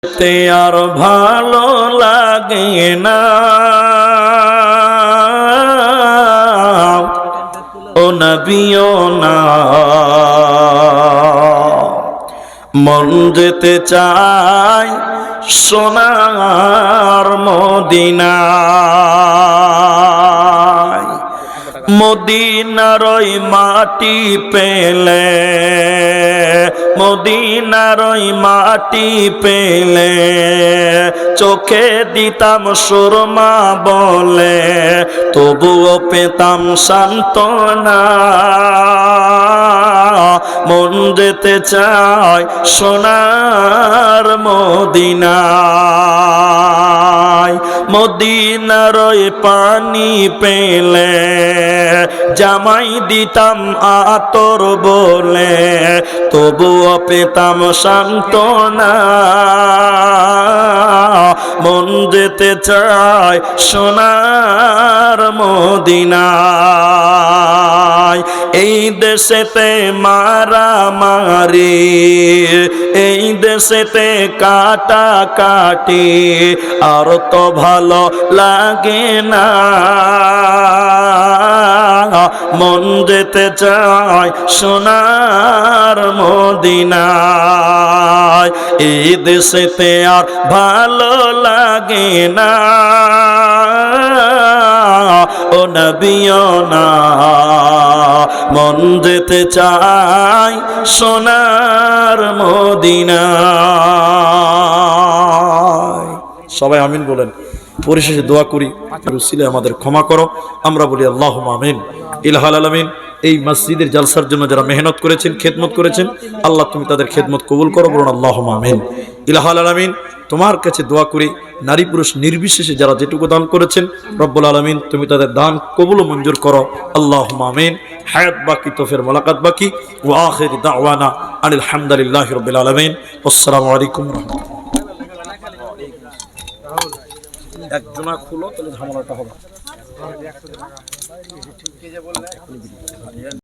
তে আর ভালো লাগে না ও নবীও না, মন যেতে চায় সোনার মদিনায়। মদিনার ওই মাটি পেলে, মদিনার ওই মাটি পেলে চোখে দিতাম সুরমা বলে, তবুও পেতাম সান্ত্বনা। মন যেতে চায় সোনার মদিনায়। মদিনার ওই পানি পেলে জামাই দিতাম আতর বলে, তবুও পেতাম সান্ত্বনা। মন যেতে চায় সোনার মদিনায়। এই দেশেতে মারামারি, এই দেশেতে কাটাকাটি আর তো ভালো লাগে না। মন যেতে চায় সোনার মদিনায়। এই দেশেতে আর ভালো লাগে না ও নবীও না, মন যেতে চায় সোনার মদিনায়। সবাই আমিন বলেন। পরিশেষে দোয়া করি, রুসিলে আমাদের ক্ষমা করো। আমরা বলি আল্লাহুম্মা আমিন। ইলাহুল আলামিন, এই মসজিদের জালসার জন্য যারা মেহনত করেছেন, খেদমত করেছেন, আল্লাহ তুমি তাদের খেদমত কবুল করো। বলুন আল্লাহুম্মা আমিন। ইলাহুল আলামিন, তোমার কাছে দোয়া করি, নারী পুরুষ নির্বিশেষে যারা যেটুকু দান করেছেন, রব্বুল আলামিন তুমি তাদের দান কবুল ও মঞ্জুর করো। আল্লাহুম্মা আমিন। হায়াত বাকি তো ফের মুলাকাত বাকি। ওয়া আখির দাওয়ানা আনিল হামদুলিল্লাহি রাব্বিল আলামিন। আসসালামু আলাইকুম ওয়া রাহমাতুল্লাহ। একজনা খুলো তাহলে ঝামেলাটা হবে।